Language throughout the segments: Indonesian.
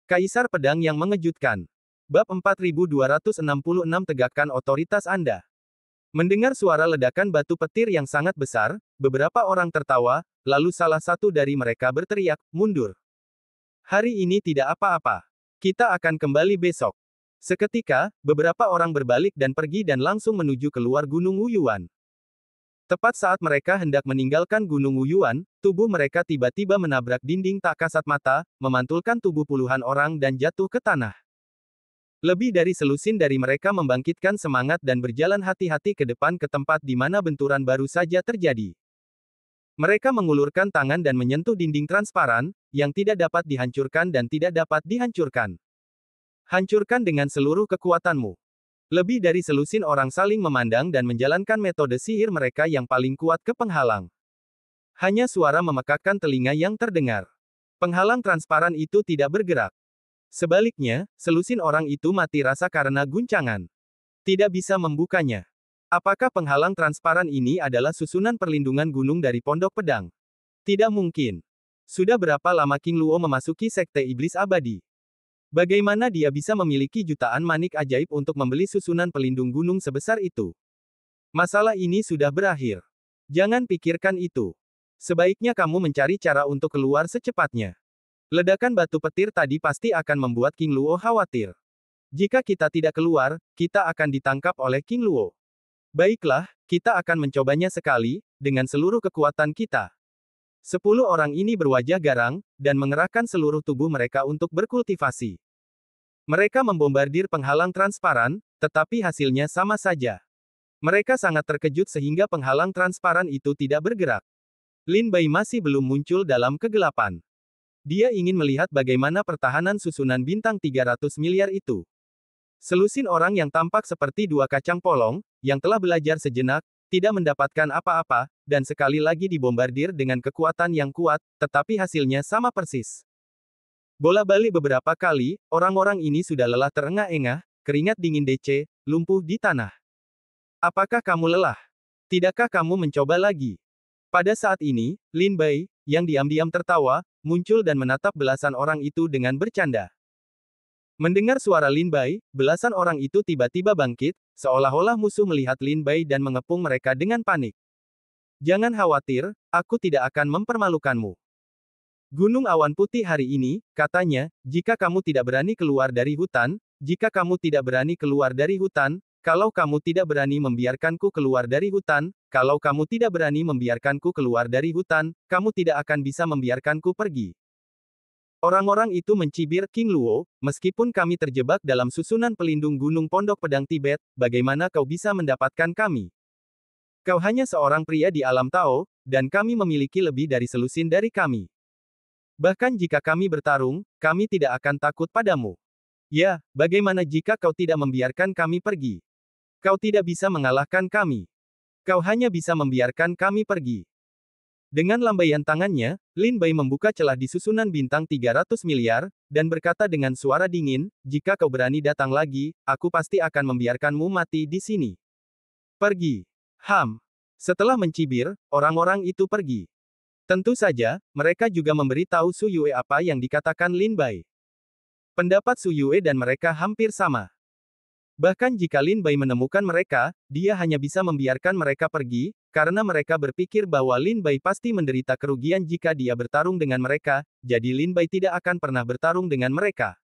Kaisar Pedang yang Mengejutkan. Bab 4266 Tegakkan Otoritas Anda. Mendengar suara ledakan batu petir yang sangat besar, beberapa orang tertawa, lalu salah satu dari mereka berteriak, "Mundur. Hari ini tidak apa-apa. Kita akan kembali besok." Seketika, beberapa orang berbalik dan pergi dan langsung menuju keluar Gunung Wuyuan. Tepat saat mereka hendak meninggalkan Gunung Wuyuan, tubuh mereka tiba-tiba menabrak dinding tak kasat mata, memantulkan tubuh puluhan orang dan jatuh ke tanah. Lebih dari selusin dari mereka membangkitkan semangat dan berjalan hati-hati ke depan ke tempat di mana benturan baru saja terjadi. Mereka mengulurkan tangan dan menyentuh dinding transparan, yang tidak dapat dihancurkan dan tidak dapat dihancurkan. Hancurkan dengan seluruh kekuatanmu. Lebih dari selusin orang saling memandang dan menjalankan metode sihir mereka yang paling kuat ke penghalang. Hanya suara memekakkan telinga yang terdengar. Penghalang transparan itu tidak bergerak. Sebaliknya, selusin orang itu mati rasa karena guncangan. Tidak bisa membukanya. Apakah penghalang transparan ini adalah susunan perlindungan gunung dari Pondok Pedang? Tidak mungkin. Sudah berapa lama King Luo memasuki Sekte Iblis Abadi? Bagaimana dia bisa memiliki jutaan manik ajaib untuk membeli susunan pelindung gunung sebesar itu? Masalah ini sudah berakhir. Jangan pikirkan itu. Sebaiknya kamu mencari cara untuk keluar secepatnya. Ledakan batu petir tadi pasti akan membuat King Luo khawatir. Jika kita tidak keluar, kita akan ditangkap oleh King Luo. Baiklah, kita akan mencobanya sekali, dengan seluruh kekuatan kita. 10 orang ini berwajah garang, dan mengerahkan seluruh tubuh mereka untuk berkultivasi. Mereka membombardir penghalang transparan, tetapi hasilnya sama saja. Mereka sangat terkejut sehingga penghalang transparan itu tidak bergerak. Lin Bai masih belum muncul dalam kegelapan. Dia ingin melihat bagaimana pertahanan susunan bintang 300 miliar itu. Selusin orang yang tampak seperti dua kacang polong, yang telah belajar sejenak, tidak mendapatkan apa-apa, dan sekali lagi dibombardir dengan kekuatan yang kuat, tetapi hasilnya sama persis. Bola-balik beberapa kali, orang-orang ini sudah lelah terengah-engah, keringat dingin DC, lumpuh di tanah. Apakah kamu lelah? Tidakkah kamu mencoba lagi? Pada saat ini, Lin Bai, yang diam-diam tertawa, muncul dan menatap belasan orang itu dengan bercanda. Mendengar suara Lin Bai, belasan orang itu tiba-tiba bangkit, seolah-olah musuh melihat Lin Bai dan mengepung mereka dengan panik. Jangan khawatir, aku tidak akan mempermalukanmu. Gunung Awan Putih hari ini, katanya, jika kamu tidak berani keluar dari hutan, jika kamu tidak berani keluar dari hutan, kalau kamu tidak berani membiarkanku keluar dari hutan, kalau kamu tidak berani membiarkanku keluar dari hutan, kamu tidak akan bisa membiarkanku pergi. Orang-orang itu mencibir King Luo, meskipun kami terjebak dalam susunan pelindung Gunung Pondok Pedang Tibet, bagaimana kau bisa mendapatkan kami? Kau hanya seorang pria di alam Tao, dan kami memiliki lebih dari selusin dari kami. Bahkan jika kami bertarung, kami tidak akan takut padamu. Ya, bagaimana jika kau tidak membiarkan kami pergi? Kau tidak bisa mengalahkan kami. Kau hanya bisa membiarkan kami pergi. Dengan lambaian tangannya, Lin Bai membuka celah di susunan bintang 300 miliar, dan berkata dengan suara dingin, jika kau berani datang lagi, aku pasti akan membiarkanmu mati di sini. Pergi. Setelah mencibir, orang-orang itu pergi. Tentu saja, mereka juga memberitahu Su Yue apa yang dikatakan Lin Bai. Pendapat Su Yue dan mereka hampir sama. Bahkan jika Lin Bai menemukan mereka, dia hanya bisa membiarkan mereka pergi, karena mereka berpikir bahwa Lin Bai pasti menderita kerugian jika dia bertarung dengan mereka, jadi Lin Bai tidak akan pernah bertarung dengan mereka.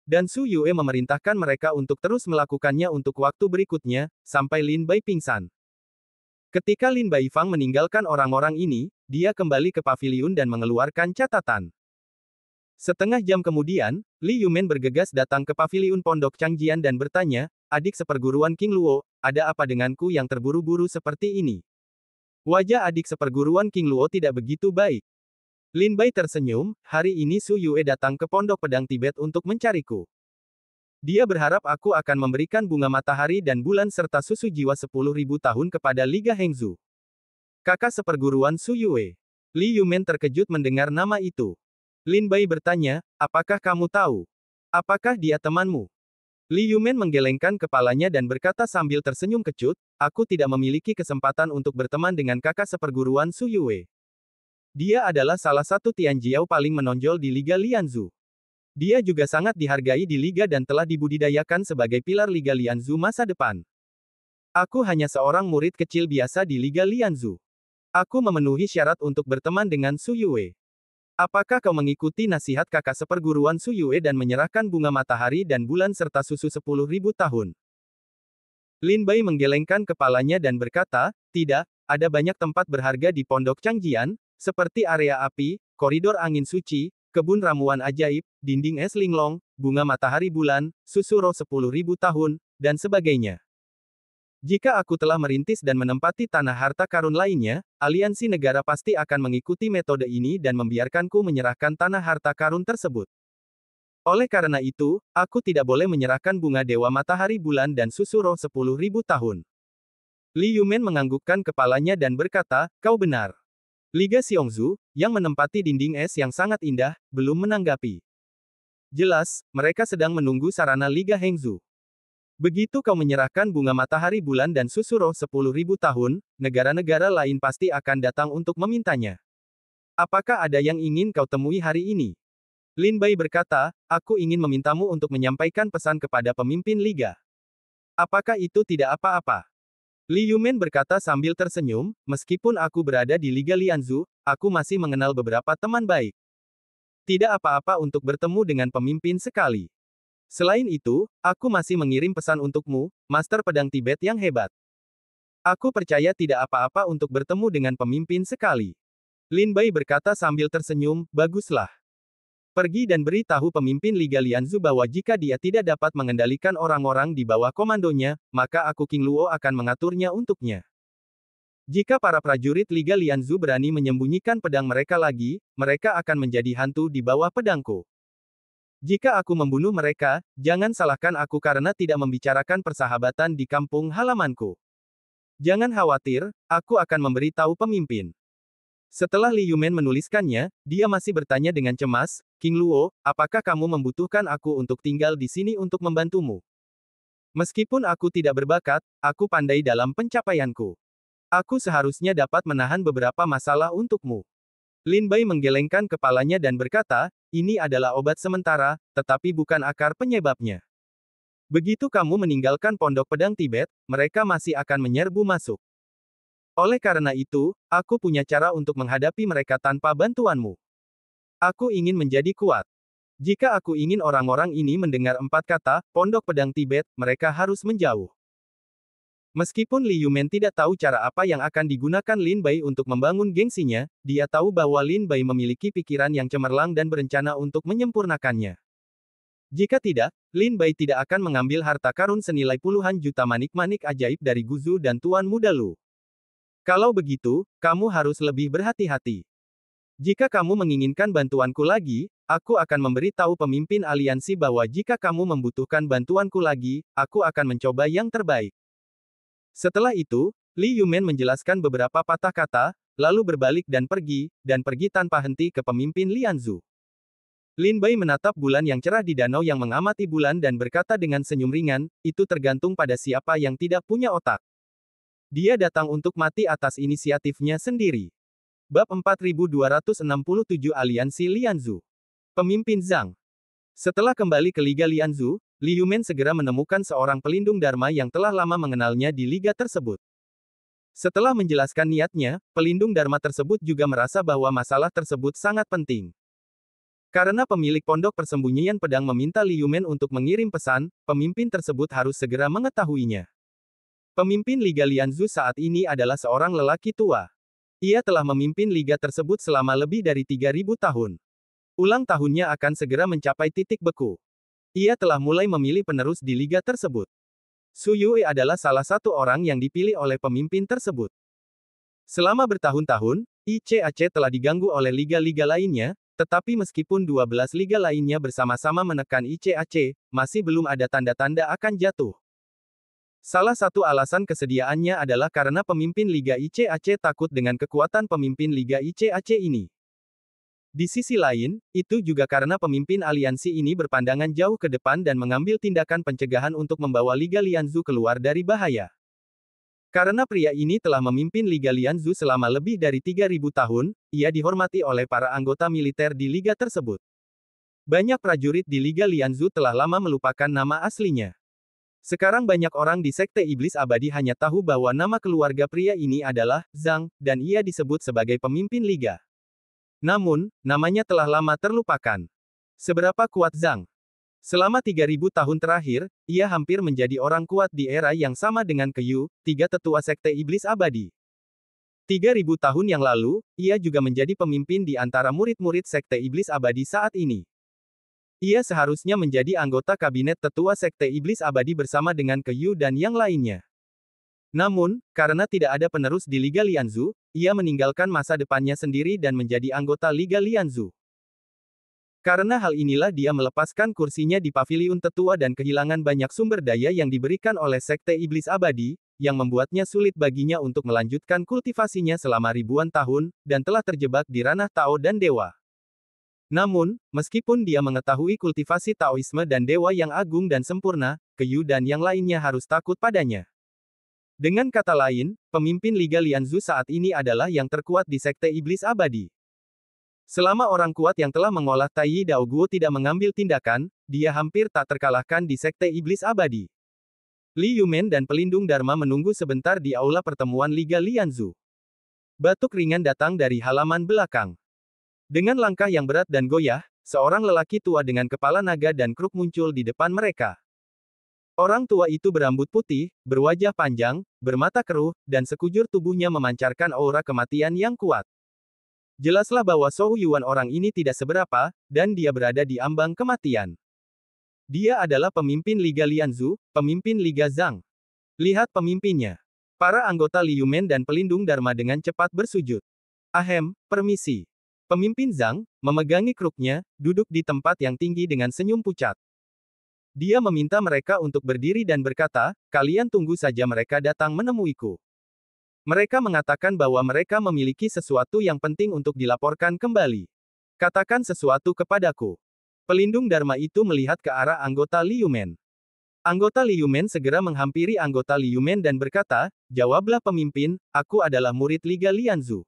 Dan Su Yue memerintahkan mereka untuk terus melakukannya untuk waktu berikutnya, sampai Lin Bai pingsan. Ketika Lin Bai Fang meninggalkan orang-orang ini, dia kembali ke paviliun dan mengeluarkan catatan. Setengah jam kemudian, Li Yumen bergegas datang ke paviliun Pondok Changjian dan bertanya, adik seperguruan King Luo, ada apa denganku yang terburu-buru seperti ini? Wajah adik seperguruan King Luo tidak begitu baik. Lin Bai tersenyum, hari ini Su Yue datang ke Pondok Pedang Tibet untuk mencariku. Dia berharap aku akan memberikan bunga matahari dan bulan serta susu jiwa 10.000 tahun kepada Liga Hengzu. Kakak seperguruan Su Yue. Li Yumen terkejut mendengar nama itu. Lin Bai bertanya, apakah kamu tahu? Apakah dia temanmu? Li Yumen menggelengkan kepalanya dan berkata sambil tersenyum kecut, aku tidak memiliki kesempatan untuk berteman dengan kakak seperguruan Su Yue. Dia adalah salah satu Tianjiao paling menonjol di Liga Lianzu. Dia juga sangat dihargai di liga dan telah dibudidayakan sebagai pilar Liga Lianzhou masa depan. Aku hanya seorang murid kecil biasa di Liga Lianzhou. Aku memenuhi syarat untuk berteman dengan Su Yue. Apakah kau mengikuti nasihat kakak seperguruan Su Yue dan menyerahkan bunga matahari dan bulan serta susu 10.000 tahun? Lin Bai menggelengkan kepalanya dan berkata, tidak, ada banyak tempat berharga di Pondok Changjian, seperti area api, koridor angin suci, kebun ramuan ajaib, dinding es linglong, bunga matahari bulan, susu roh 10.000 tahun, dan sebagainya. Jika aku telah merintis dan menempati tanah harta karun lainnya, aliansi negara pasti akan mengikuti metode ini dan membiarkanku menyerahkan tanah harta karun tersebut. Oleh karena itu, aku tidak boleh menyerahkan bunga dewa matahari bulan dan susu roh 10.000 tahun. Li Yumen menganggukkan kepalanya dan berkata, kau benar. Liga Xiongzhu, yang menempati dinding es yang sangat indah, belum menanggapi. Jelas, mereka sedang menunggu sarana Liga Hengzhu. Begitu kau menyerahkan bunga matahari bulan dan susu roh 10.000 tahun, negara-negara lain pasti akan datang untuk memintanya. Apakah ada yang ingin kau temui hari ini? Lin Bai berkata, aku ingin memintamu untuk menyampaikan pesan kepada pemimpin Liga. Apakah itu tidak apa-apa? Li Yumen berkata sambil tersenyum, meskipun aku berada di Liga Lianzhou, aku masih mengenal beberapa teman baik. Tidak apa-apa untuk bertemu dengan pemimpin sekali. Selain itu, aku masih mengirim pesan untukmu, Master Pedang Tibet yang hebat. Aku percaya tidak apa-apa untuk bertemu dengan pemimpin sekali. Lin Bai berkata sambil tersenyum, baguslah. Pergi dan beritahu pemimpin Liga Lianzhou bahwa jika dia tidak dapat mengendalikan orang-orang di bawah komandonya, maka aku King Luo akan mengaturnya untuknya. Jika para prajurit Liga Lianzhou berani menyembunyikan pedang mereka lagi, mereka akan menjadi hantu di bawah pedangku. Jika aku membunuh mereka, jangan salahkan aku karena tidak membicarakan persahabatan di kampung halamanku. Jangan khawatir, aku akan memberitahu pemimpin. Setelah Li Yumen menuliskannya, dia masih bertanya dengan cemas, King Luo, apakah kamu membutuhkan aku untuk tinggal di sini untuk membantumu? Meskipun aku tidak berbakat, aku pandai dalam pencapaianku. Aku seharusnya dapat menahan beberapa masalah untukmu. Lin Bai menggelengkan kepalanya dan berkata, ini adalah obat sementara, tetapi bukan akar penyebabnya. Begitu kamu meninggalkan Pondok Pedang Tibet, mereka masih akan menyerbu masuk. Oleh karena itu, aku punya cara untuk menghadapi mereka tanpa bantuanmu. Aku ingin menjadi kuat. Jika aku ingin orang-orang ini mendengar 4 kata, Pondok Pedang Tibet, mereka harus menjauh. Meskipun Li Yumen tidak tahu cara apa yang akan digunakan Lin Bai untuk membangun gengsinya, dia tahu bahwa Lin Bai memiliki pikiran yang cemerlang dan berencana untuk menyempurnakannya. Jika tidak, Lin Bai tidak akan mengambil harta karun senilai puluhan juta manik-manik ajaib dari Guzu dan Tuan Muda Lu. Kalau begitu, kamu harus lebih berhati-hati. Jika kamu menginginkan bantuanku lagi, aku akan memberitahu pemimpin aliansi bahwa jika kamu membutuhkan bantuanku lagi, aku akan mencoba yang terbaik. Setelah itu, Li Yumen menjelaskan beberapa patah kata, lalu berbalik dan pergi tanpa henti ke pemimpin Lianzhou. Lin Bai menatap bulan yang cerah di danau yang mengamati bulan dan berkata dengan senyum ringan, itu tergantung pada siapa yang tidak punya otak. Dia datang untuk mati atas inisiatifnya sendiri. Bab 4267 Aliansi Lianzhou. Pemimpin Zhang. Setelah kembali ke Liga Lianzhou, Li Yumen segera menemukan seorang pelindung Dharma yang telah lama mengenalnya di liga tersebut. Setelah menjelaskan niatnya, pelindung Dharma tersebut juga merasa bahwa masalah tersebut sangat penting. Karena pemilik pondok persembunyian pedang meminta Li Yumen untuk mengirim pesan, pemimpin tersebut harus segera mengetahuinya. Pemimpin Liga Lianzhou saat ini adalah seorang lelaki tua. Ia telah memimpin liga tersebut selama lebih dari 3.000 tahun. Ulang tahunnya akan segera mencapai titik beku. Ia telah mulai memilih penerus di liga tersebut. Su Yue adalah salah satu orang yang dipilih oleh pemimpin tersebut. Selama bertahun-tahun, ICAC telah diganggu oleh liga-liga lainnya, tetapi meskipun 12 liga lainnya bersama-sama menekan ICAC, masih belum ada tanda-tanda akan jatuh. Salah satu alasan kesediaannya adalah karena pemimpin Liga ICAC takut dengan kekuatan pemimpin Liga ICAC ini. Di sisi lain, itu juga karena pemimpin aliansi ini berpandangan jauh ke depan dan mengambil tindakan pencegahan untuk membawa Liga Lianzhou keluar dari bahaya. Karena pria ini telah memimpin Liga Lianzhou selama lebih dari 3.000 tahun, ia dihormati oleh para anggota militer di liga tersebut. Banyak prajurit di Liga Lianzu telah lama melupakan nama aslinya. Sekarang banyak orang di Sekte Iblis Abadi hanya tahu bahwa nama keluarga pria ini adalah Zhang, dan ia disebut sebagai pemimpin Liga. Namun, namanya telah lama terlupakan. Seberapa kuat Zhang? Selama 3000 tahun terakhir, ia hampir menjadi orang kuat di era yang sama dengan Keyu, tiga tetua Sekte Iblis Abadi. 3000 tahun yang lalu, ia juga menjadi pemimpin di antara murid-murid Sekte Iblis Abadi saat ini. Ia seharusnya menjadi anggota kabinet tetua Sekte Iblis Abadi bersama dengan Keyu dan yang lainnya. Namun, karena tidak ada penerus di Liga Lianzu, ia meninggalkan masa depannya sendiri dan menjadi anggota Liga Lianzu. Karena hal inilah dia melepaskan kursinya di paviliun tetua dan kehilangan banyak sumber daya yang diberikan oleh Sekte Iblis Abadi, yang membuatnya sulit baginya untuk melanjutkan kultivasinya selama ribuan tahun, dan telah terjebak di ranah Tao dan Dewa. Namun, meskipun dia mengetahui kultivasi Taoisme dan Dewa yang agung dan sempurna, Keyu dan yang lainnya harus takut padanya. Dengan kata lain, pemimpin Liga Lianzu saat ini adalah yang terkuat di Sekte Iblis Abadi. Selama orang kuat yang telah mengolah Taiyi Daoguo tidak mengambil tindakan, dia hampir tak terkalahkan di Sekte Iblis Abadi. Li Yumen dan pelindung Dharma menunggu sebentar di aula pertemuan Liga Lianzu. Batuk ringan datang dari halaman belakang. Dengan langkah yang berat dan goyah, seorang lelaki tua dengan kepala naga dan kruk muncul di depan mereka. Orang tua itu berambut putih, berwajah panjang, bermata keruh, dan sekujur tubuhnya memancarkan aura kematian yang kuat. Jelaslah bahwa Zhou Yuan orang ini tidak seberapa, dan dia berada di ambang kematian. Dia adalah pemimpin Liga Lianzu, pemimpin Liga Zhang. Lihat pemimpinnya. Para anggota Li Yumen dan pelindung Dharma dengan cepat bersujud. Ahem, permisi. Pemimpin Zhang, memegangi kruknya, duduk di tempat yang tinggi dengan senyum pucat. Dia meminta mereka untuk berdiri dan berkata, kalian tunggu saja mereka datang menemuiku. Mereka mengatakan bahwa mereka memiliki sesuatu yang penting untuk dilaporkan kembali. Katakan sesuatu kepadaku. Pelindung Dharma itu melihat ke arah anggota Li Yumen. Anggota Li Yumen segera menghampiri anggota Li Yumen dan berkata, jawablah pemimpin, aku adalah murid Liga Lianzu.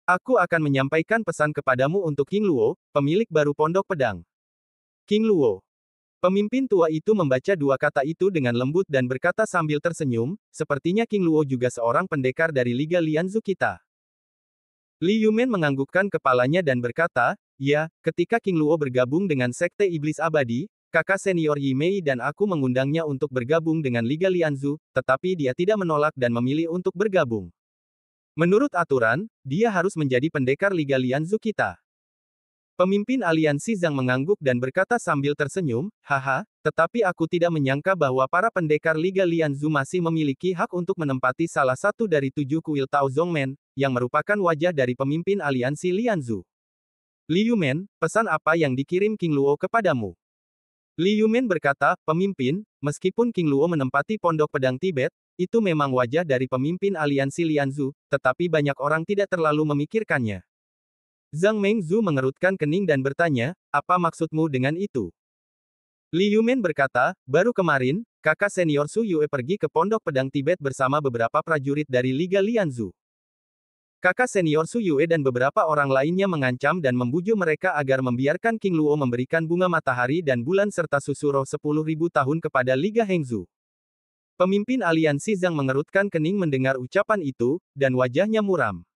Aku akan menyampaikan pesan kepadamu untuk King Luo, pemilik baru Pondok Pedang. King Luo. Pemimpin tua itu membaca dua kata itu dengan lembut dan berkata sambil tersenyum, sepertinya King Luo juga seorang pendekar dari Liga Lianzu kita. Li Yumen menganggukkan kepalanya dan berkata, ya, ketika King Luo bergabung dengan Sekte Iblis Abadi, kakak senior Yi Mei dan aku mengundangnya untuk bergabung dengan Liga Lianzu, tetapi dia tidak menolak dan memilih untuk bergabung. Menurut aturan, dia harus menjadi pendekar Liga Lianzu kita. Pemimpin aliansi Zhang mengangguk dan berkata sambil tersenyum, haha, tetapi aku tidak menyangka bahwa para pendekar Liga Lianzu masih memiliki hak untuk menempati salah satu dari 7 kuil Tao Zongmen, yang merupakan wajah dari pemimpin aliansi Lianzu. Li Yumen, pesan apa yang dikirim King Luo kepadamu? Li Yumen berkata, pemimpin, meskipun King Luo menempati Pondok Pedang Tibet, itu memang wajah dari pemimpin aliansi Lianzu, tetapi banyak orang tidak terlalu memikirkannya. Zhang Mengzu mengerutkan kening dan bertanya, apa maksudmu dengan itu? Li Yumen berkata, baru kemarin, kakak senior Su Yue pergi ke Pondok Pedang Tibet bersama beberapa prajurit dari Liga Lianzu. Kakak senior Su Yue dan beberapa orang lainnya mengancam dan membujuk mereka agar membiarkan King Luo memberikan bunga matahari dan bulan serta susu roh 10.000 tahun kepada Liga Hengzu. Pemimpin aliansi Zhang mengerutkan kening mendengar ucapan itu, dan wajahnya muram.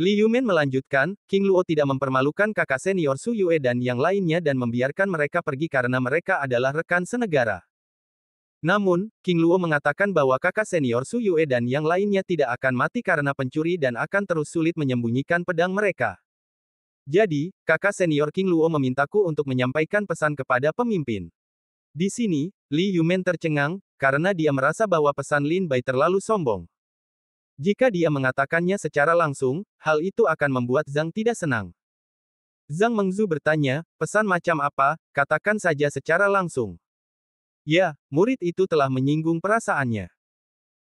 Li Yumen melanjutkan, King Luo tidak mempermalukan kakak senior Su Yue dan yang lainnya dan membiarkan mereka pergi karena mereka adalah rekan senegara. Namun, King Luo mengatakan bahwa kakak senior Su Yue dan yang lainnya tidak akan mati karena pencuri dan akan terus sulit menyembunyikan pedang mereka. Jadi, kakak senior King Luo memintaku untuk menyampaikan pesan kepada pemimpin. Di sini, Li Yumen tercengang, karena dia merasa bahwa pesan Lin Bai terlalu sombong. Jika dia mengatakannya secara langsung, hal itu akan membuat Zhang tidak senang. Zhang Mengzu bertanya, pesan macam apa, katakan saja secara langsung. Ya, murid itu telah menyinggung perasaannya.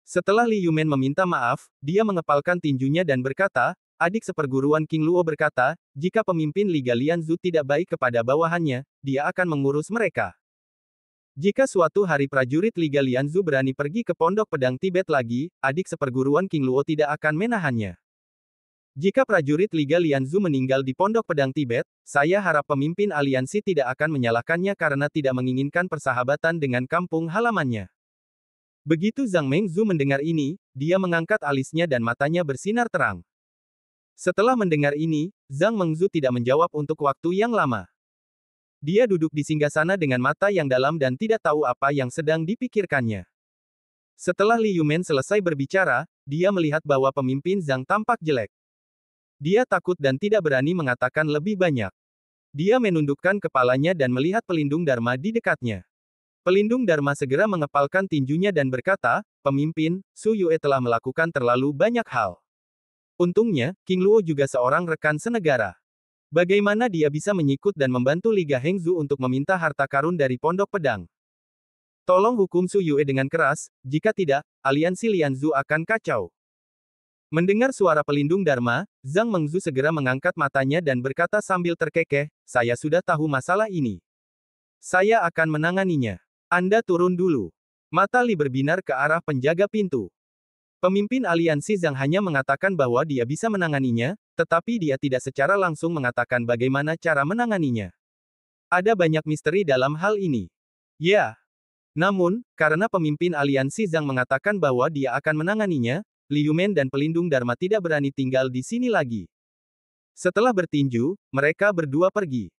Setelah Li Yumen meminta maaf, dia mengepalkan tinjunya dan berkata, adik seperguruan King Luo berkata, jika pemimpin Liga Lianzu tidak baik kepada bawahannya, dia akan mengurus mereka. Jika suatu hari prajurit Liga Lianzu berani pergi ke Pondok Pedang Tibet lagi, adik seperguruan King Luo tidak akan menahannya. Jika prajurit Liga Lianzu meninggal di Pondok Pedang Tibet, saya harap pemimpin aliansi tidak akan menyalahkannya karena tidak menginginkan persahabatan dengan kampung halamannya. Begitu Zhang Mengzu mendengar ini, dia mengangkat alisnya dan matanya bersinar terang. Setelah mendengar ini, Zhang Mengzu tidak menjawab untuk waktu yang lama. Dia duduk di singgasana dengan mata yang dalam dan tidak tahu apa yang sedang dipikirkannya. Setelah Li Yumen selesai berbicara, dia melihat bahwa pemimpin Zhang tampak jelek. Dia takut dan tidak berani mengatakan lebih banyak. Dia menundukkan kepalanya dan melihat pelindung Dharma di dekatnya. Pelindung Dharma segera mengepalkan tinjunya dan berkata, "Pemimpin, Su Yue telah melakukan terlalu banyak hal. Untungnya, King Luo juga seorang rekan senegara. Bagaimana dia bisa menyikut dan membantu Liga Hengzu untuk meminta harta karun dari Pondok Pedang? Tolong hukum Su Yue dengan keras, jika tidak, aliansi Lianzu akan kacau." Mendengar suara pelindung Dharma, Zhang Mengzu segera mengangkat matanya dan berkata sambil terkekeh, "Saya sudah tahu masalah ini. Saya akan menanganinya. Anda turun dulu." Mata Li berbinar ke arah penjaga pintu. Pemimpin aliansi Zhang hanya mengatakan bahwa dia bisa menanganinya, tetapi dia tidak secara langsung mengatakan bagaimana cara menanganinya. Ada banyak misteri dalam hal ini. Ya. Namun, karena pemimpin aliansi Zhang mengatakan bahwa dia akan menanganinya, Li Yumen dan pelindung Dharma tidak berani tinggal di sini lagi. Setelah bertinju, mereka berdua pergi.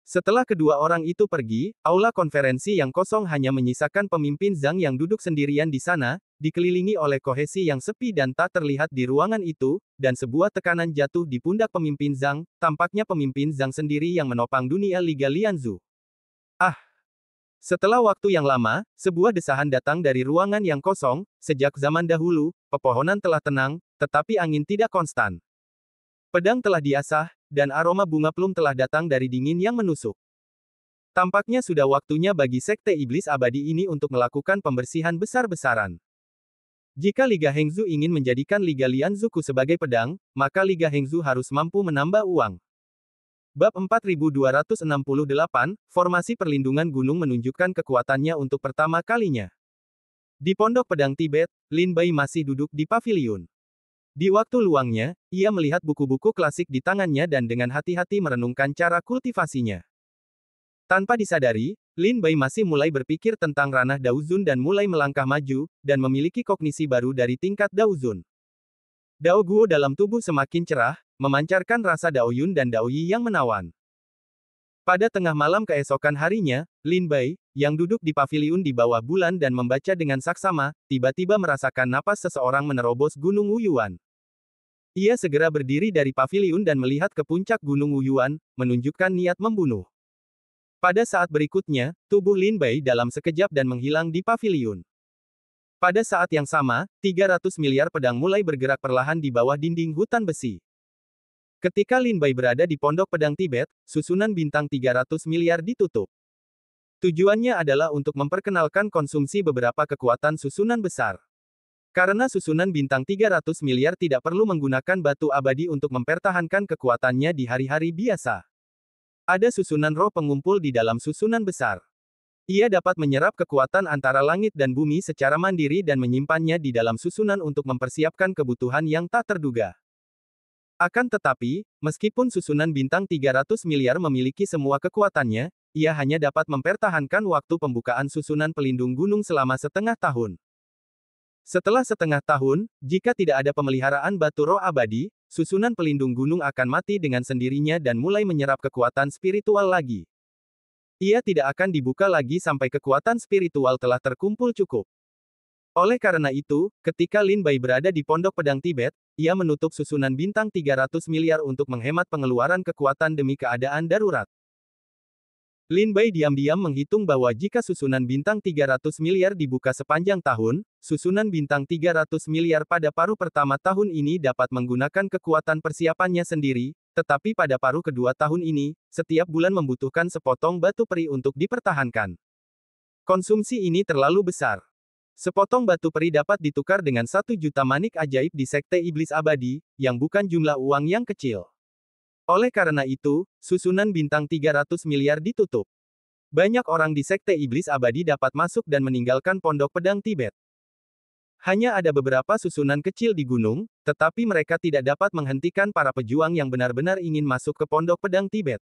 Setelah kedua orang itu pergi, aula konferensi yang kosong hanya menyisakan pemimpin Zhang yang duduk sendirian di sana, dikelilingi oleh kohesi yang sepi dan tak terlihat di ruangan itu, dan sebuah tekanan jatuh di pundak pemimpin Zhang, tampaknya pemimpin Zhang sendiri yang menopang dunia Liga Lianzu. Ah! Setelah waktu yang lama, sebuah desahan datang dari ruangan yang kosong. Sejak zaman dahulu, pepohonan telah tenang, tetapi angin tidak konstan. Pedang telah diasah, dan aroma bunga plum telah datang dari dingin yang menusuk. Tampaknya sudah waktunya bagi Sekte Iblis Abadi ini untuk melakukan pembersihan besar-besaran. Jika Liga Hengzu ingin menjadikan Liga Lianzuku sebagai pedang, maka Liga Hengzu harus mampu menambah uang. Bab 4268, Formasi Perlindungan Gunung menunjukkan kekuatannya untuk pertama kalinya. Di Pondok Pedang Tibet, Lin Bai masih duduk di paviliun. Di waktu luangnya, ia melihat buku-buku klasik di tangannya dan dengan hati-hati merenungkan cara kultivasinya. Tanpa disadari, Lin Bai masih mulai berpikir tentang ranah Daozun dan mulai melangkah maju, dan memiliki kognisi baru dari tingkat Daozun. Dao Guo dalam tubuh semakin cerah, memancarkan rasa Daoyun dan Daoyi yang menawan. Pada tengah malam keesokan harinya, Lin Bai, yang duduk di paviliun di bawah bulan dan membaca dengan saksama, tiba-tiba merasakan napas seseorang menerobos Gunung Wuyuan. Ia segera berdiri dari paviliun dan melihat ke puncak Gunung Wuyuan, menunjukkan niat membunuh. Pada saat berikutnya, tubuh Lin Bai dalam sekejap dan menghilang di paviliun. Pada saat yang sama, 300 miliar pedang mulai bergerak perlahan di bawah dinding hutan besi. Ketika Lin Bai berada di Pondok Pedang Tibet, susunan bintang 300 miliar ditutup. Tujuannya adalah untuk memperkenalkan konsumsi beberapa kekuatan susunan besar. Karena susunan bintang 300 miliar tidak perlu menggunakan batu abadi untuk mempertahankan kekuatannya di hari-hari biasa. Ada susunan roh pengumpul di dalam susunan besar. Ia dapat menyerap kekuatan antara langit dan bumi secara mandiri dan menyimpannya di dalam susunan untuk mempersiapkan kebutuhan yang tak terduga. Akan tetapi, meskipun susunan bintang 300 miliar memiliki semua kekuatannya, ia hanya dapat mempertahankan waktu pembukaan susunan pelindung gunung selama setengah tahun. Setelah setengah tahun, jika tidak ada pemeliharaan batu roh abadi, susunan pelindung gunung akan mati dengan sendirinya dan mulai menyerap kekuatan spiritual lagi. Ia tidak akan dibuka lagi sampai kekuatan spiritual telah terkumpul cukup. Oleh karena itu, ketika Lin Bai berada di Pondok Pedang Tibet, ia menutup susunan bintang 300 miliar untuk menghemat pengeluaran kekuatan demi keadaan darurat. Lin Bai diam-diam menghitung bahwa jika susunan bintang 300 miliar dibuka sepanjang tahun, susunan bintang 300 miliar pada paruh pertama tahun ini dapat menggunakan kekuatan persiapannya sendiri, tetapi pada paruh kedua tahun ini, setiap bulan membutuhkan sepotong batu peri untuk dipertahankan. Konsumsi ini terlalu besar. Sepotong batu peri dapat ditukar dengan 1 juta manik ajaib di Sekte Iblis Abadi, yang bukan jumlah uang yang kecil. Oleh karena itu, susunan bintang 300 miliar ditutup. Banyak orang di Sekte Iblis Abadi dapat masuk dan meninggalkan Pondok Pedang Tibet. Hanya ada beberapa susunan kecil di gunung, tetapi mereka tidak dapat menghentikan para pejuang yang benar-benar ingin masuk ke pondok pedang Tibet.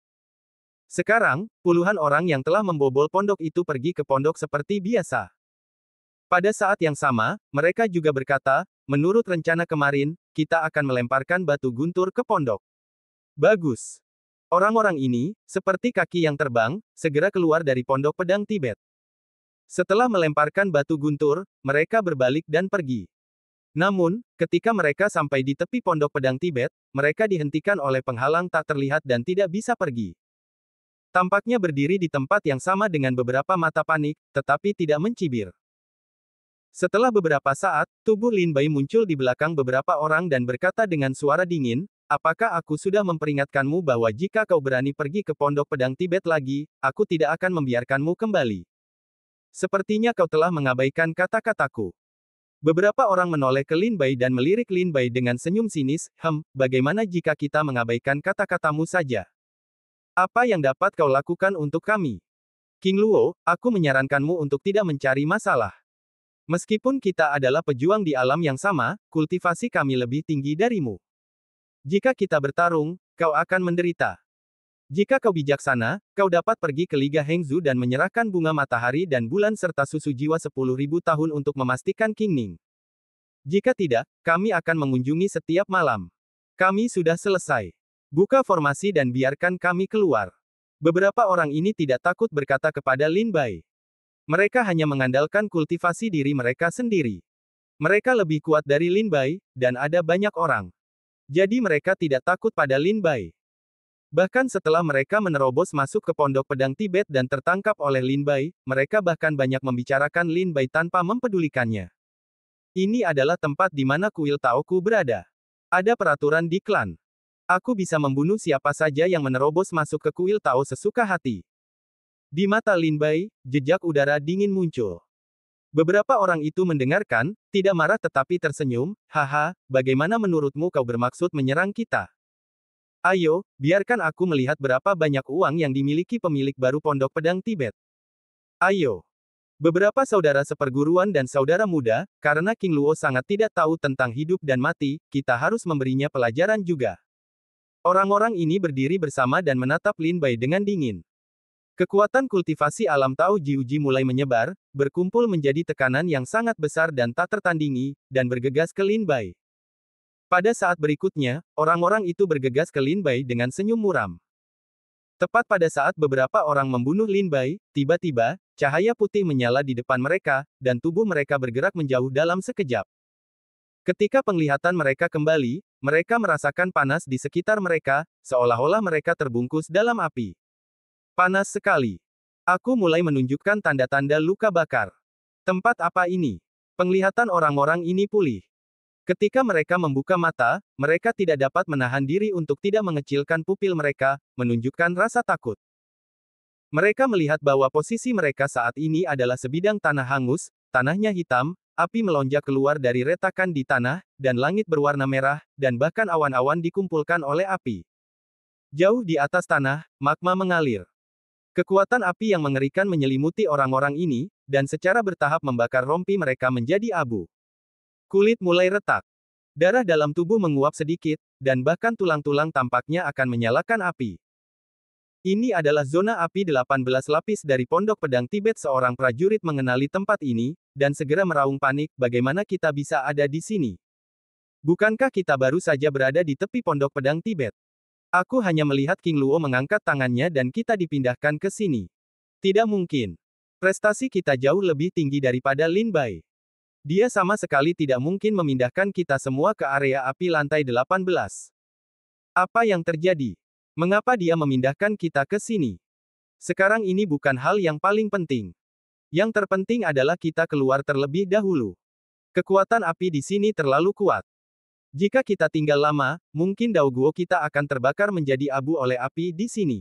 Sekarang, puluhan orang yang telah membobol pondok itu pergi ke pondok seperti biasa. Pada saat yang sama, mereka juga berkata, menurut rencana kemarin, kita akan melemparkan batu guntur ke pondok. Bagus. Orang-orang ini, seperti kaki yang terbang, segera keluar dari pondok pedang Tibet. Setelah melemparkan batu guntur, mereka berbalik dan pergi. Namun, ketika mereka sampai di tepi pondok pedang Tibet, mereka dihentikan oleh penghalang tak terlihat dan tidak bisa pergi. Tampaknya berdiri di tempat yang sama dengan beberapa mata panik, tetapi tidak mencibir. Setelah beberapa saat, tubuh Lin Bai muncul di belakang beberapa orang dan berkata dengan suara dingin, apakah aku sudah memperingatkanmu bahwa jika kau berani pergi ke pondok pedang Tibet lagi, aku tidak akan membiarkanmu kembali. Sepertinya kau telah mengabaikan kata-kataku. Beberapa orang menoleh ke Lin Bai dan melirik Lin Bai dengan senyum sinis, bagaimana jika kita mengabaikan kata-katamu saja? Apa yang dapat kau lakukan untuk kami? King Luo, aku menyarankanmu untuk tidak mencari masalah. Meskipun kita adalah pejuang di alam yang sama, kultivasi kami lebih tinggi darimu. Jika kita bertarung, kau akan menderita. Jika kau bijaksana, kau dapat pergi ke Liga Hengzu dan menyerahkan bunga matahari dan bulan serta susu jiwa 10.000 tahun untuk memastikan King Ning. Jika tidak, kami akan mengunjungi setiap malam. Kami sudah selesai. Buka formasi dan biarkan kami keluar. Beberapa orang ini tidak takut berkata kepada Lin Bai. Mereka hanya mengandalkan kultivasi diri mereka sendiri. Mereka lebih kuat dari Lin Bai, dan ada banyak orang. Jadi mereka tidak takut pada Lin Bai. Bahkan setelah mereka menerobos masuk ke pondok pedang Tibet dan tertangkap oleh Lin Bai, mereka bahkan banyak membicarakan Lin Bai tanpa mempedulikannya. Ini adalah tempat di mana kuil Taoku berada. Ada peraturan di klan. Aku bisa membunuh siapa saja yang menerobos masuk ke kuil Tao sesuka hati. Di mata Lin Bai, jejak udara dingin muncul. Beberapa orang itu mendengarkan, tidak marah tetapi tersenyum, haha, bagaimana menurutmu kau bermaksud menyerang kita? Ayo, biarkan aku melihat berapa banyak uang yang dimiliki pemilik baru pondok pedang Tibet. Ayo. Beberapa saudara seperguruan dan saudara muda, karena King Luo sangat tidak tahu tentang hidup dan mati, kita harus memberinya pelajaran juga. Orang-orang ini berdiri bersama dan menatap Lin Bai dengan dingin. Kekuatan kultivasi alam Tao Jiuji mulai menyebar, berkumpul menjadi tekanan yang sangat besar dan tak tertandingi, dan bergegas ke Lin Bai. Pada saat berikutnya, orang-orang itu bergegas ke Lin Bai dengan senyum muram. Tepat pada saat beberapa orang membunuh Lin Bai, tiba-tiba, cahaya putih menyala di depan mereka, dan tubuh mereka bergerak menjauh dalam sekejap. Ketika penglihatan mereka kembali, mereka merasakan panas di sekitar mereka, seolah-olah mereka terbungkus dalam api. Panas sekali. Aku mulai menunjukkan tanda-tanda luka bakar. Tempat apa ini? Penglihatan orang-orang ini pulih. Ketika mereka membuka mata, mereka tidak dapat menahan diri untuk tidak mengecilkan pupil mereka, menunjukkan rasa takut. Mereka melihat bahwa posisi mereka saat ini adalah sebidang tanah hangus, tanahnya hitam, api melonjak keluar dari retakan di tanah, dan langit berwarna merah, dan bahkan awan-awan dikumpulkan oleh api. Jauh di atas tanah, magma mengalir. Kekuatan api yang mengerikan menyelimuti orang-orang ini, dan secara bertahap membakar rompi mereka menjadi abu. Kulit mulai retak. Darah dalam tubuh menguap sedikit, dan bahkan tulang-tulang tampaknya akan menyalakan api. Ini adalah zona api 18 lapis dari pondok pedang Tibet. Seorang prajurit mengenali tempat ini, dan segera meraung panik, bagaimana kita bisa ada di sini? Bukankah kita baru saja berada di tepi pondok pedang Tibet? Aku hanya melihat King Luo mengangkat tangannya dan kita dipindahkan ke sini. Tidak mungkin. Prestasi kita jauh lebih tinggi daripada Lin Bai. Dia sama sekali tidak mungkin memindahkan kita semua ke area api lantai 18. Apa yang terjadi? Mengapa dia memindahkan kita ke sini? Sekarang ini bukan hal yang paling penting. Yang terpenting adalah kita keluar terlebih dahulu. Kekuatan api di sini terlalu kuat. Jika kita tinggal lama, mungkin Daoguo kita akan terbakar menjadi abu oleh api di sini.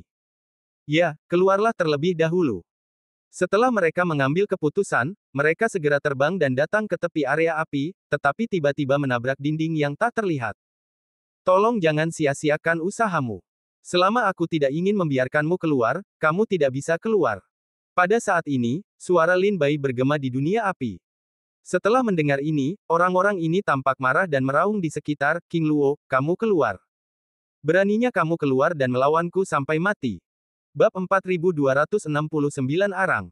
Ya, keluarlah terlebih dahulu. Setelah mereka mengambil keputusan, mereka segera terbang dan datang ke tepi area api, tetapi tiba-tiba menabrak dinding yang tak terlihat. Tolong jangan sia-siakan usahamu. Selama aku tidak ingin membiarkanmu keluar, kamu tidak bisa keluar. Pada saat ini, suara Lin Bai bergema di dunia api. Setelah mendengar ini, orang-orang ini tampak marah dan meraung di sekitar. King Luo, kamu keluar. Beraninya kamu keluar dan melawanku sampai mati. Bab 4269 Arang.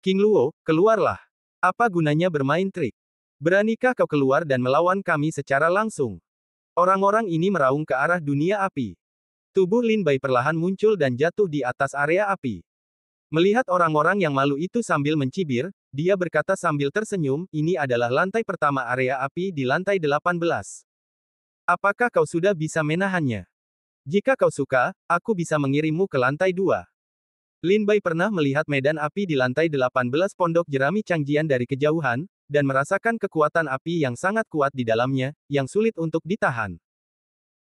King Luo, keluarlah. Apa gunanya bermain trik? Beranikah kau keluar dan melawan kami secara langsung? Orang-orang ini meraung ke arah dunia api. Tubuh Lin Bai perlahan muncul dan jatuh di atas area api. Melihat orang-orang yang malu itu sambil mencibir, dia berkata sambil tersenyum, ini adalah lantai pertama area api di lantai 18. Apakah kau sudah bisa menahannya? Jika kau suka, aku bisa mengirimmu ke lantai 2. Lin Bai pernah melihat medan api di lantai 18 pondok jerami Changjian dari kejauhan, dan merasakan kekuatan api yang sangat kuat di dalamnya, yang sulit untuk ditahan.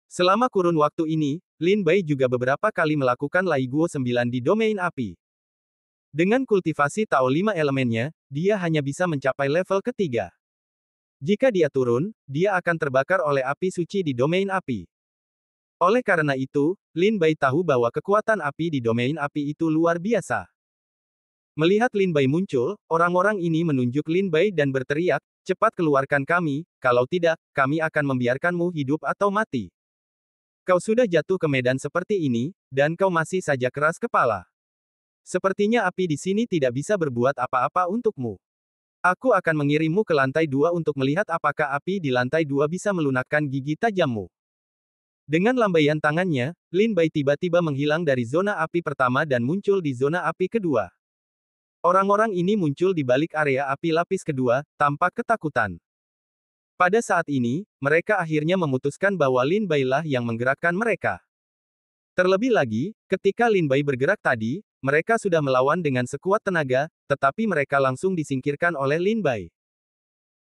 Selama kurun waktu ini, Lin Bai juga beberapa kali melakukan Lai Guo 9 di domain api. Dengan kultivasi Tao 5 elemennya, dia hanya bisa mencapai level ketiga. Jika dia turun, dia akan terbakar oleh api suci di domain api. Oleh karena itu, Lin Bai tahu bahwa kekuatan api di domain api itu luar biasa. Melihat Lin Bai muncul, orang-orang ini menunjuk Lin Bai dan berteriak, cepat keluarkan kami, kalau tidak, kami akan membiarkanmu hidup atau mati. Kau sudah jatuh ke medan seperti ini, dan kau masih saja keras kepala. Sepertinya api di sini tidak bisa berbuat apa-apa untukmu. Aku akan mengirimmu ke lantai 2 untuk melihat apakah api di lantai 2 bisa melunakkan gigi tajammu. Dengan lambaian tangannya, Lin Bai tiba-tiba menghilang dari zona api pertama dan muncul di zona api kedua. Orang-orang ini muncul di balik area api lapis kedua, tampak ketakutan. Pada saat ini, mereka akhirnya memutuskan bahwa Lin Bai lah yang menggerakkan mereka. Terlebih lagi, ketika Lin Bai bergerak tadi, mereka sudah melawan dengan sekuat tenaga, tetapi mereka langsung disingkirkan oleh Lin Bai.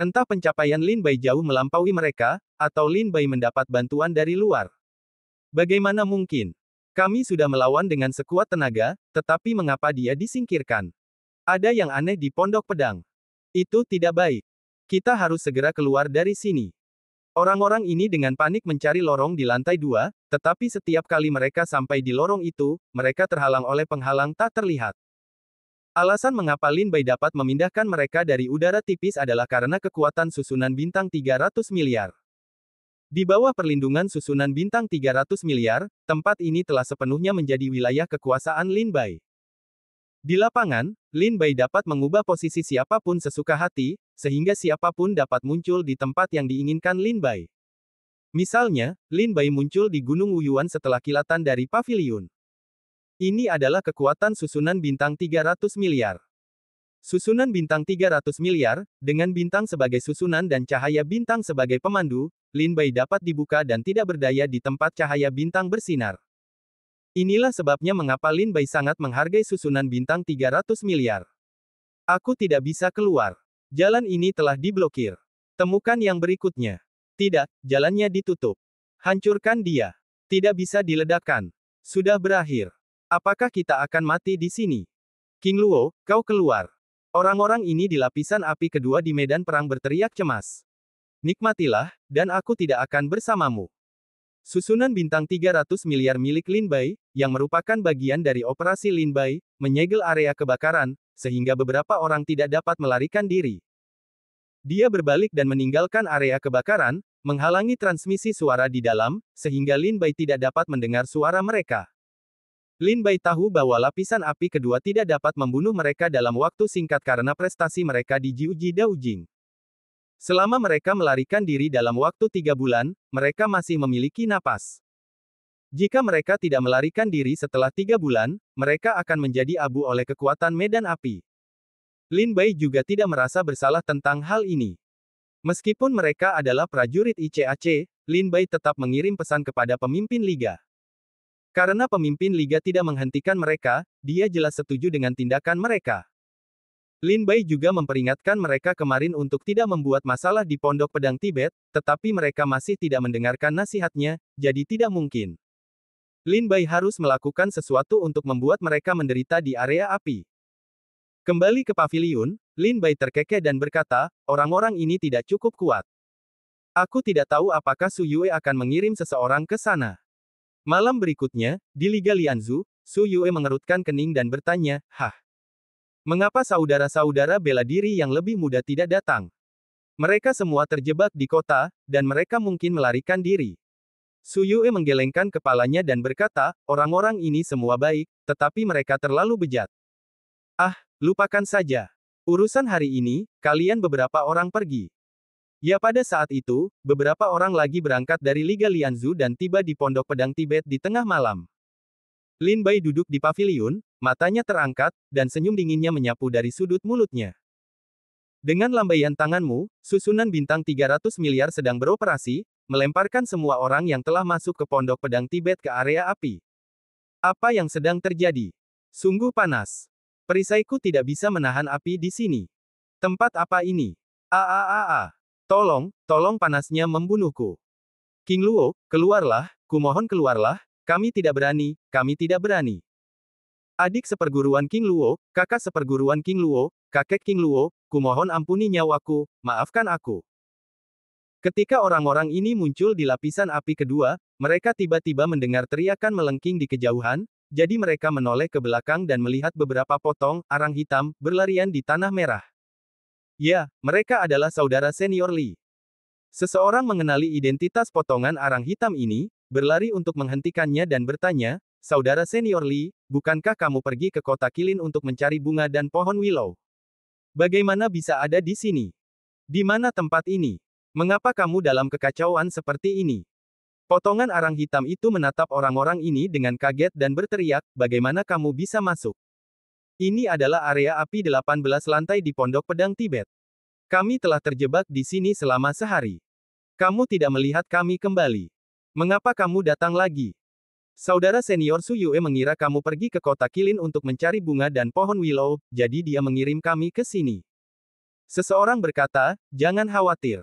Entah pencapaian Lin Bai jauh melampaui mereka, atau Lin Bai mendapat bantuan dari luar. Bagaimana mungkin? Kami sudah melawan dengan sekuat tenaga, tetapi mengapa dia disingkirkan? Ada yang aneh di pondok pedang. Itu tidak baik. Kita harus segera keluar dari sini. Orang-orang ini dengan panik mencari lorong di lantai 2, tetapi setiap kali mereka sampai di lorong itu, mereka terhalang oleh penghalang tak terlihat. Alasan mengapa Lin Bai dapat memindahkan mereka dari udara tipis adalah karena kekuatan susunan bintang 300 miliar. Di bawah perlindungan susunan bintang 300 miliar, tempat ini telah sepenuhnya menjadi wilayah kekuasaan Lin Bai. Di lapangan, Lin Bai dapat mengubah posisi siapapun sesuka hati, sehingga siapapun dapat muncul di tempat yang diinginkan Lin Bai. Misalnya, Lin Bai muncul di Gunung Wuyuan setelah kilatan dari paviliun. Ini adalah kekuatan susunan bintang 300 miliar. Susunan bintang 300 miliar, dengan bintang sebagai susunan dan cahaya bintang sebagai pemandu, Lin Bai dapat dibuka dan tidak berdaya di tempat cahaya bintang bersinar. Inilah sebabnya mengapa Lin Bai sangat menghargai susunan bintang 300 miliar. Aku tidak bisa keluar. Jalan ini telah diblokir. Temukan yang berikutnya. Tidak, jalannya ditutup. Hancurkan dia. Tidak bisa diledakkan. Sudah berakhir. Apakah kita akan mati di sini? King Luo, kau keluar. Orang-orang ini di lapisan api kedua di medan perang berteriak cemas. Nikmatilah, dan aku tidak akan bersamamu. Susunan bintang 300 miliar milik Lin Bai, yang merupakan bagian dari operasi Lin Bai, menyegel area kebakaran, sehingga beberapa orang tidak dapat melarikan diri. Dia berbalik dan meninggalkan area kebakaran, menghalangi transmisi suara di dalam, sehingga Lin Bai tidak dapat mendengar suara mereka. Lin Bai tahu bahwa lapisan api kedua tidak dapat membunuh mereka dalam waktu singkat karena prestasi mereka di Jiuji Daojing. Selama mereka melarikan diri dalam waktu 3 bulan, mereka masih memiliki napas. Jika mereka tidak melarikan diri setelah 3 bulan, mereka akan menjadi abu oleh kekuatan medan api. Lin Bai juga tidak merasa bersalah tentang hal ini. Meskipun mereka adalah prajurit ICAC, Lin Bai tetap mengirim pesan kepada pemimpin Liga. Karena pemimpin Liga tidak menghentikan mereka, dia jelas setuju dengan tindakan mereka. Lin Bai juga memperingatkan mereka kemarin untuk tidak membuat masalah di Pondok Pedang Tibet, tetapi mereka masih tidak mendengarkan nasihatnya, jadi tidak mungkin. Lin Bai harus melakukan sesuatu untuk membuat mereka menderita di area api. Kembali ke paviliun, Lin Bai terkekeh dan berkata, orang-orang ini tidak cukup kuat. Aku tidak tahu apakah Su Yue akan mengirim seseorang ke sana. Malam berikutnya, di Liga Lianzu, Su Yue mengerutkan kening dan bertanya, "Hah? Mengapa saudara-saudara bela diri yang lebih muda tidak datang?" Mereka semua terjebak di kota, dan mereka mungkin melarikan diri. Su Yue menggelengkan kepalanya dan berkata, orang-orang ini semua baik, tetapi mereka terlalu bejat. Ah, lupakan saja. Urusan hari ini, kalian beberapa orang pergi. Ya pada saat itu, beberapa orang lagi berangkat dari Liga Lianzu dan tiba di Pondok Pedang Tibet di tengah malam. Lin Bai duduk di paviliun, matanya terangkat, dan senyum dinginnya menyapu dari sudut mulutnya. Dengan lambaian tanganmu, susunan bintang 300 miliar sedang beroperasi, melemparkan semua orang yang telah masuk ke Pondok Pedang Tibet ke area api. Apa yang sedang terjadi? Sungguh panas. Perisaiku tidak bisa menahan api di sini. Tempat apa ini? Tolong, tolong panasnya membunuhku. King Luo, keluarlah, kumohon keluarlah, kami tidak berani, kami tidak berani. Adik seperguruan King Luo, kakak seperguruan King Luo, kakek King Luo, kumohon ampuni nyawaku, maafkan aku. Ketika orang-orang ini muncul di lapisan api kedua, mereka tiba-tiba mendengar teriakan melengking di kejauhan, jadi mereka menoleh ke belakang dan melihat beberapa potong arang hitam berlarian di tanah merah. Ya, mereka adalah saudara senior Li. Seseorang mengenali identitas potongan arang hitam ini, berlari untuk menghentikannya dan bertanya, saudara senior Li, bukankah kamu pergi ke kota Kilin untuk mencari bunga dan pohon willow? Bagaimana bisa ada di sini? Di mana tempat ini? Mengapa kamu dalam kekacauan seperti ini? Potongan arang hitam itu menatap orang-orang ini dengan kaget dan berteriak, bagaimana kamu bisa masuk? Ini adalah area api 18 lantai di Pondok Pedang Tibet. Kami telah terjebak di sini selama sehari. Kamu tidak melihat kami kembali. Mengapa kamu datang lagi? Saudara senior Su Yue mengira kamu pergi ke kota Kilin untuk mencari bunga dan pohon willow, jadi dia mengirim kami ke sini. Seseorang berkata, jangan khawatir.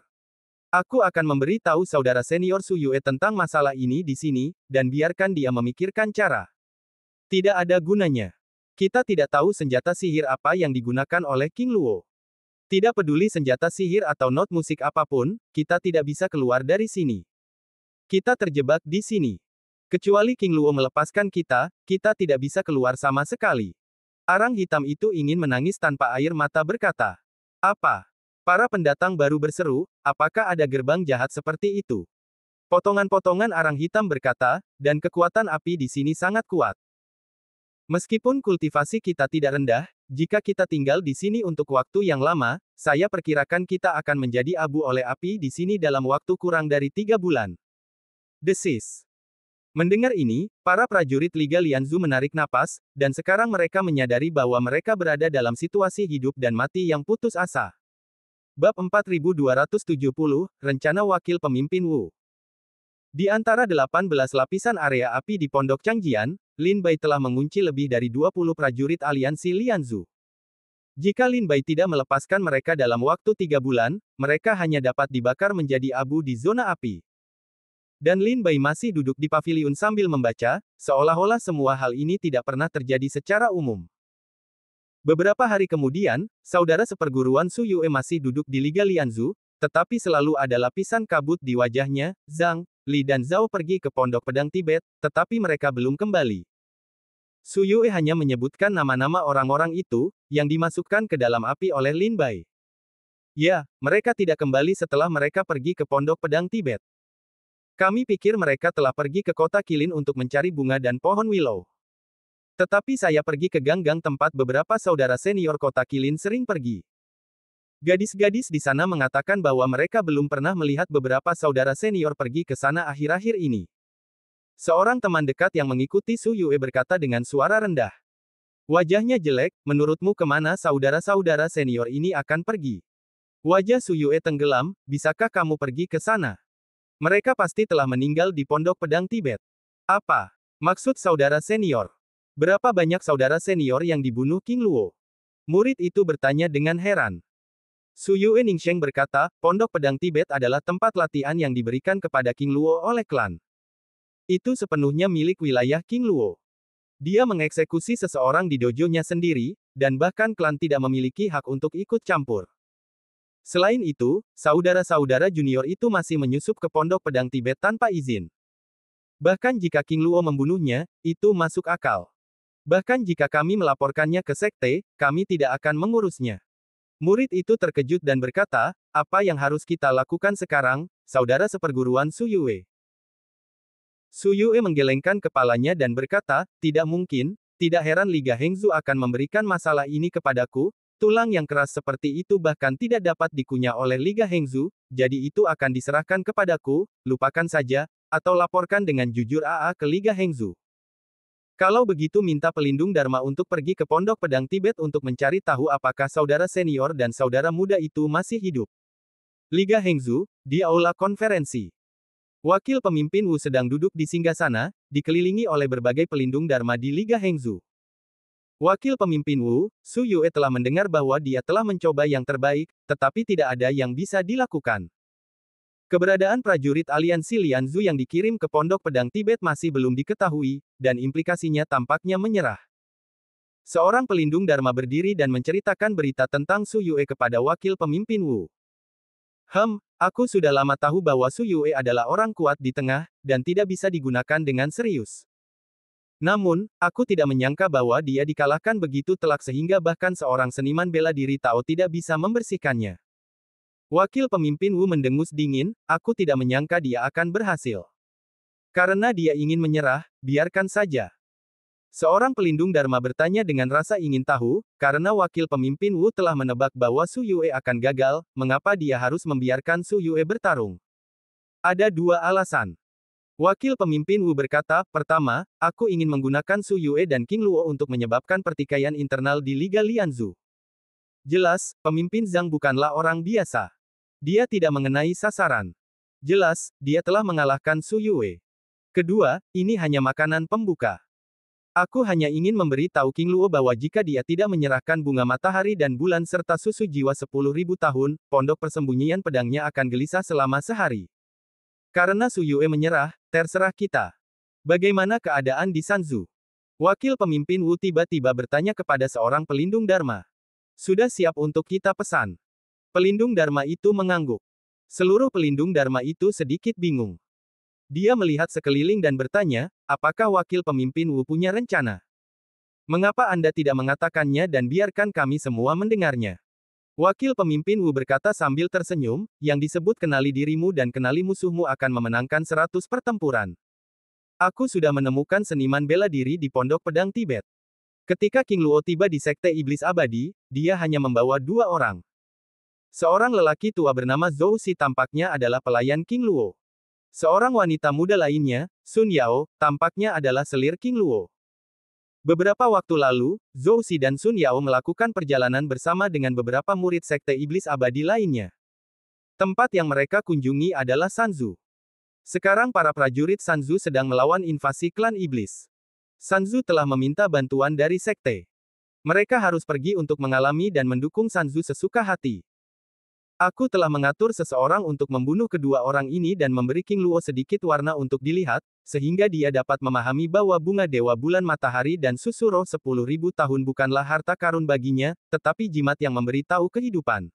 Aku akan memberi tahu saudara senior Su Yue tentang masalah ini di sini, dan biarkan dia memikirkan cara. Tidak ada gunanya. Kita tidak tahu senjata sihir apa yang digunakan oleh King Luo. Tidak peduli senjata sihir atau not musik apapun, kita tidak bisa keluar dari sini. Kita terjebak di sini. Kecuali King Luo melepaskan kita, kita tidak bisa keluar sama sekali. Arang hitam itu ingin menangis tanpa air mata berkata. Apa? Para pendatang baru berseru, apakah ada gerbang jahat seperti itu? Potongan-potongan arang hitam berkata, dan kekuatan api di sini sangat kuat. Meskipun kultivasi kita tidak rendah, jika kita tinggal di sini untuk waktu yang lama, saya perkirakan kita akan menjadi abu oleh api di sini dalam waktu kurang dari 3 bulan. Desis. Mendengar ini, para prajurit Liga Lianzu menarik napas, dan sekarang mereka menyadari bahwa mereka berada dalam situasi hidup dan mati yang putus asa. Bab 4270, Rencana Wakil Pemimpin Wu. Di antara 18 lapisan area api di Pondok Changjian, Lin Bai telah mengunci lebih dari 20 prajurit aliansi Lianzu. Jika Lin Bai tidak melepaskan mereka dalam waktu 3 bulan, mereka hanya dapat dibakar menjadi abu di zona api. Dan Lin Bai masih duduk di paviliun sambil membaca, seolah-olah semua hal ini tidak pernah terjadi secara umum. Beberapa hari kemudian, saudara seperguruan Su Yue masih duduk di Liga Lianzu, tetapi selalu ada lapisan kabut di wajahnya. Zhang, Li dan Zhao pergi ke Pondok Pedang Tibet, tetapi mereka belum kembali. Su Yue hanya menyebutkan nama-nama orang-orang itu, yang dimasukkan ke dalam api oleh Lin Bai. Ya, mereka tidak kembali setelah mereka pergi ke Pondok Pedang Tibet. Kami pikir mereka telah pergi ke kota Kilin untuk mencari bunga dan pohon willow. Tetapi saya pergi ke gang-gang tempat beberapa saudara senior kota Kilin sering pergi. Gadis-gadis di sana mengatakan bahwa mereka belum pernah melihat beberapa saudara senior pergi ke sana akhir-akhir ini. Seorang teman dekat yang mengikuti Su Yue berkata dengan suara rendah. Wajahnya jelek, menurutmu kemana saudara-saudara senior ini akan pergi? Wajah Su Yue tenggelam, bisakah kamu pergi ke sana? Mereka pasti telah meninggal di Pondok Pedang Tibet. Apa maksud saudara senior? Berapa banyak saudara senior yang dibunuh King Luo? Murid itu bertanya dengan heran. Su Yue Ningsheng berkata, Pondok Pedang Tibet adalah tempat latihan yang diberikan kepada King Luo oleh klan. Itu sepenuhnya milik wilayah King Luo. Dia mengeksekusi seseorang di dojonya sendiri, dan bahkan klan tidak memiliki hak untuk ikut campur. Selain itu, saudara-saudara junior itu masih menyusup ke Pondok Pedang Tibet tanpa izin. Bahkan jika King Luo membunuhnya, itu masuk akal. Bahkan jika kami melaporkannya ke sekte, kami tidak akan mengurusnya. Murid itu terkejut dan berkata, apa yang harus kita lakukan sekarang, saudara seperguruan Su Yue? Su Yue menggelengkan kepalanya dan berkata, tidak mungkin, tidak heran Liga Hengzu akan memberikan masalah ini kepadaku, tulang yang keras seperti itu bahkan tidak dapat dikunyah oleh Liga Hengzu, jadi itu akan diserahkan kepadaku, lupakan saja, atau laporkan dengan jujur AA ke Liga Hengzu. Kalau begitu minta pelindung Dharma untuk pergi ke Pondok Pedang Tibet untuk mencari tahu apakah saudara senior dan saudara muda itu masih hidup. Liga Hengzu, di aula konferensi. Wakil pemimpin Wu sedang duduk di singgasana, dikelilingi oleh berbagai pelindung Dharma di Liga Hengzu. Wakil pemimpin Wu, Su Yue telah mendengar bahwa dia telah mencoba yang terbaik, tetapi tidak ada yang bisa dilakukan. Keberadaan prajurit aliansi Lianzu yang dikirim ke Pondok Pedang Tibet masih belum diketahui, dan implikasinya tampaknya menyerah. Seorang pelindung Dharma berdiri dan menceritakan berita tentang Su Yue kepada wakil pemimpin Wu. Aku sudah lama tahu bahwa Su Yue adalah orang kuat di tengah, dan tidak bisa digunakan dengan serius. Namun, aku tidak menyangka bahwa dia dikalahkan begitu telak sehingga bahkan seorang seniman bela diri Tao tidak bisa membersihkannya. Wakil pemimpin Wu mendengus dingin, aku tidak menyangka dia akan berhasil. Karena dia ingin menyerah, biarkan saja. Seorang pelindung Dharma bertanya dengan rasa ingin tahu, karena wakil pemimpin Wu telah menebak bahwa Su Yue akan gagal, mengapa dia harus membiarkan Su Yue bertarung? Ada dua alasan. Wakil pemimpin Wu berkata, pertama, aku ingin menggunakan Su Yue dan King Luo untuk menyebabkan pertikaian internal di Liga Lianzu. Jelas, pemimpin Zhang bukanlah orang biasa. Dia tidak mengenai sasaran. Jelas, dia telah mengalahkan Su Yue. Kedua, ini hanya makanan pembuka. Aku hanya ingin memberi tahu King Luo bahwa jika dia tidak menyerahkan bunga matahari dan bulan serta susu jiwa 10.000 tahun, pondok persembunyian pedangnya akan gelisah selama sehari. Karena Su Yue menyerah, terserah kita. Bagaimana keadaan di Sanzu? Wakil pemimpin Wu tiba-tiba bertanya kepada seorang pelindung Dharma. Sudah siap untuk kita pesan. Pelindung Dharma itu mengangguk. Seluruh pelindung Dharma itu sedikit bingung. Dia melihat sekeliling dan bertanya, apakah wakil pemimpin Wu punya rencana? Mengapa Anda tidak mengatakannya dan biarkan kami semua mendengarnya? Wakil pemimpin Wu berkata sambil tersenyum, yang disebut kenali dirimu dan kenali musuhmu akan memenangkan 100 pertempuran. Aku sudah menemukan seniman bela diri di Pondok Pedang Tibet. Ketika King Luo tiba di Sekte Iblis Abadi, dia hanya membawa 2 orang. Seorang lelaki tua bernama Zhou Xi tampaknya adalah pelayan King Luo. Seorang wanita muda lainnya, Sun Yao, tampaknya adalah selir King Luo. Beberapa waktu lalu, Zhou Xi dan Sun Yao melakukan perjalanan bersama dengan beberapa murid Sekte Iblis Abadi lainnya. Tempat yang mereka kunjungi adalah Sanzu. Sekarang para prajurit Sanzu sedang melawan invasi klan Iblis. Sanzu telah meminta bantuan dari Sekte. Mereka harus pergi untuk mengalami dan mendukung Sanzu sesuka hati. Aku telah mengatur seseorang untuk membunuh kedua orang ini dan memberi King Luo sedikit warna untuk dilihat, sehingga dia dapat memahami bahwa bunga Dewa Bulan Matahari dan susu roh 10.000 tahun bukanlah harta karun baginya, tetapi jimat yang memberi tahu kehidupan.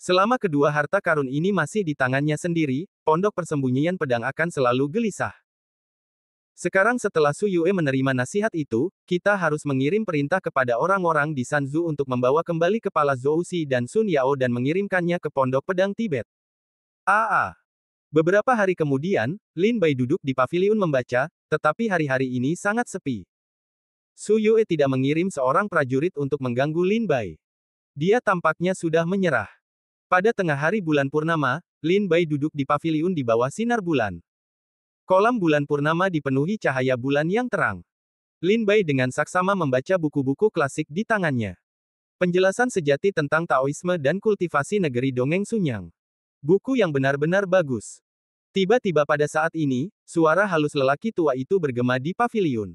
Selama kedua harta karun ini masih di tangannya sendiri, pondok persembunyian pedang akan selalu gelisah. Sekarang setelah Su Yue menerima nasihat itu, kita harus mengirim perintah kepada orang-orang di Sanzu untuk membawa kembali kepala Zhou Xi dan Sun Yao dan mengirimkannya ke Pondok Pedang Tibet. Beberapa hari kemudian, Lin Bai duduk di paviliun membaca, tetapi hari-hari ini sangat sepi. Su Yue tidak mengirim seorang prajurit untuk mengganggu Lin Bai. Dia tampaknya sudah menyerah. Pada tengah hari bulan purnama, Lin Bai duduk di paviliun di bawah sinar bulan. Kolam bulan purnama dipenuhi cahaya bulan yang terang. Lin Bai dengan saksama membaca buku-buku klasik di tangannya. Penjelasan sejati tentang Taoisme dan kultivasi negeri dongeng Sunyang. Buku yang benar-benar bagus. Tiba-tiba pada saat ini, suara halus lelaki tua itu bergema di paviliun.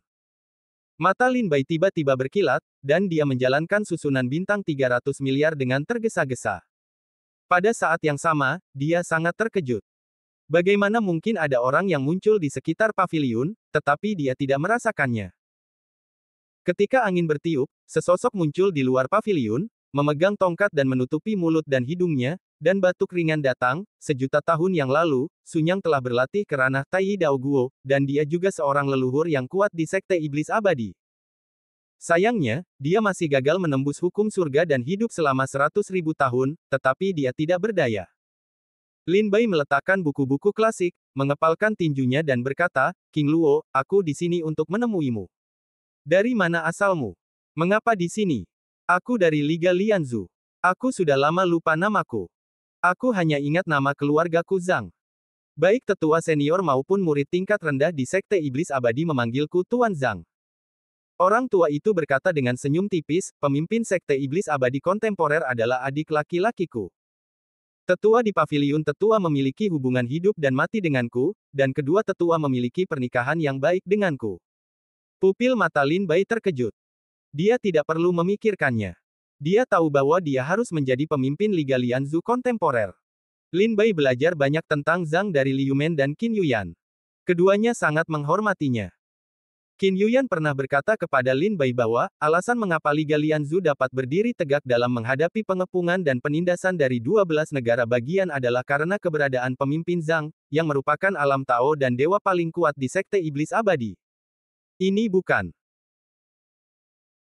Mata Lin Bai tiba-tiba berkilat, dan dia menjalankan susunan bintang 300 miliar dengan tergesa-gesa. Pada saat yang sama, dia sangat terkejut. Bagaimana mungkin ada orang yang muncul di sekitar paviliun, tetapi dia tidak merasakannya? Ketika angin bertiup, sesosok muncul di luar paviliun, memegang tongkat dan menutupi mulut dan hidungnya, dan batuk ringan datang. 1.000 tahun yang lalu, Sunyang telah berlatih ke ranah Tai Dao Guo, dan dia juga seorang leluhur yang kuat di Sekte Iblis Abadi. Sayangnya, dia masih gagal menembus hukum surga dan hidup selama 100.000 tahun, tetapi dia tidak berdaya. Lin Bai meletakkan buku-buku klasik, mengepalkan tinjunya dan berkata, King Luo, aku di sini untuk menemuimu. Dari mana asalmu? Mengapa di sini? Aku dari Liga Lianzu. Aku sudah lama lupa namaku. Aku hanya ingat nama keluargaku Zhang. Baik tetua senior maupun murid tingkat rendah di Sekte Iblis Abadi memanggilku Tuan Zhang. Orang tua itu berkata dengan senyum tipis, pemimpin Sekte Iblis Abadi kontemporer adalah adik laki-lakiku. Tetua di paviliun tetua memiliki hubungan hidup dan mati denganku, dan kedua tetua memiliki pernikahan yang baik denganku. Pupil mata Lin Bai terkejut. Dia tidak perlu memikirkannya. Dia tahu bahwa dia harus menjadi pemimpin Liga Lianzu kontemporer. Lin Bai belajar banyak tentang Zhang dari Liu Men dan Qin Yuyan. Keduanya sangat menghormatinya. Qin Yuyan pernah berkata kepada Lin Bai bahwa, alasan mengapa Liga Lianzu dapat berdiri tegak dalam menghadapi pengepungan dan penindasan dari 12 negara bagian adalah karena keberadaan pemimpin Zhang, yang merupakan alam Tao dan dewa paling kuat di Sekte Iblis Abadi. Ini bukan